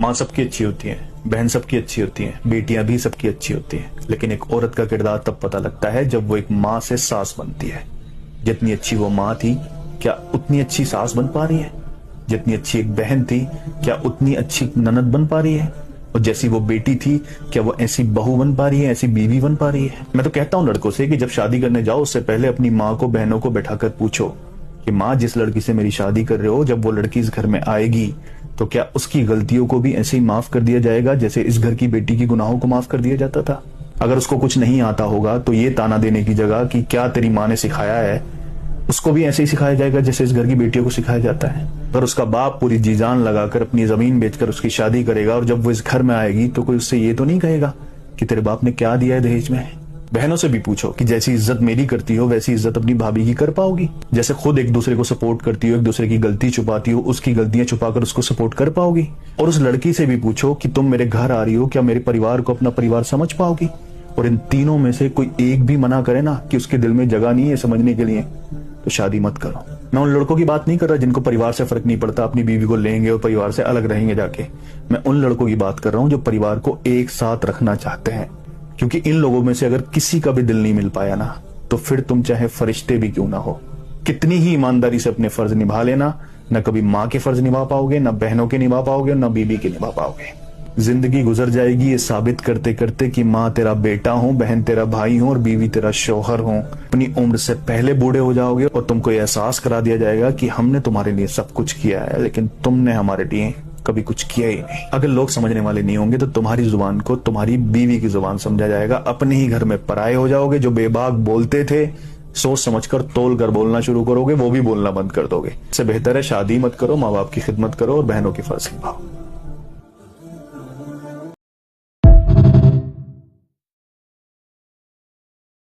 माँ सबकी अच्छी होती है, बहन सबकी अच्छी होती है, बेटियां भी सबकी अच्छी होती हैं, लेकिन एक औरत का किरदार तब पता लगता है जब वो एक माँ से सास बनती है। जितनी अच्छी वो माँ थी, क्या उतनी अच्छी सास बन पा रही है? जितनी अच्छी एक बहन थी, क्या उतनी अच्छी ननद बन पा रही है? और जैसी वो बेटी थी, क्या वो ऐसी बहू बन पा रही है, ऐसी बीवी बन पा रही है? मैं तो कहता हूँ लड़कों से कि जब शादी करने जाओ उससे पहले अपनी माँ को, बहनों को बैठाकर पूछो कि माँ, जिस लड़की से मेरी शादी कर रहे हो, जब वो लड़की इस घर में आएगी तो क्या उसकी गलतियों को भी ऐसे ही माफ कर दिया जाएगा जैसे इस घर की बेटी की गुनाहों को माफ कर दिया जाता था? अगर उसको कुछ नहीं आता होगा तो ये ताना देने की जगह कि क्या तेरी माँ ने सिखाया है, उसको भी ऐसे ही सिखाया जाएगा जैसे इस घर की बेटियों को सिखाया जाता है। पर उसका बाप पूरी जी जान लगाकर अपनी जमीन बेचकर उसकी शादी करेगा और जब वो इस घर में आएगी तो कोई उससे ये तो नहीं कहेगा कि तेरे बाप ने क्या दिया है दहेज में। बहनों से भी पूछो कि जैसी इज्जत मेरी करती हो वैसी इज्जत अपनी भाभी की कर पाओगी? जैसे खुद एक दूसरे को सपोर्ट करती हो, एक दूसरे की गलती छुपाती हो, उसकी गलतियां छुपाकर उसको सपोर्ट कर पाओगी? और उस लड़की से भी पूछो कि तुम मेरे घर आ रही हो, क्या मेरे परिवार को अपना परिवार समझ पाओगी? और इन तीनों में से कोई एक भी मना करे ना कि उसके दिल में जगह नहीं है समझने के लिए, तो शादी मत करो। मैं उन लड़कों की बात नहीं कर रहा जिनको परिवार से फर्क नहीं पड़ता, अपनी बीवी को लेंगे और परिवार से अलग रहेंगे जाके। मैं उन लड़कों की बात कर रहा हूं जो परिवार को एक साथ रखना चाहते हैं, क्योंकि इन लोगों में से अगर किसी का भी दिल नहीं मिल पाया ना, तो फिर तुम चाहे फरिश्ते भी क्यों ना हो, कितनी ही ईमानदारी से अपने फर्ज निभा लेना, न कभी माँ के फर्ज निभा पाओगे, न बहनों के निभा पाओगे, न बीबी के निभा पाओगे। जिंदगी गुजर जाएगी ये साबित करते करते कि माँ तेरा बेटा हूँ, बहन तेरा भाई हूँ और बीवी तेरा शौहर हूँ। अपनी उम्र से पहले बूढ़े हो जाओगे और तुमको एहसास करा दिया जाएगा कि हमने तुम्हारे लिए सब कुछ किया है, लेकिन तुमने हमारे लिए कभी कुछ किया ही नहीं। अगर लोग समझने वाले नहीं होंगे तो तुम्हारी जुबान को तुम्हारी बीवी की जुबान समझा जाएगा। अपने ही घर में पराये हो जाओगे। जो बेबाक बोलते थे, सोच समझकर तोल कर बोलना शुरू करोगे, वो भी बोलना बंद कर दोगे। इससे बेहतर है शादी मत करो, माँ बाप की खिदमत करो और बहनों की फर्ज निभाओ।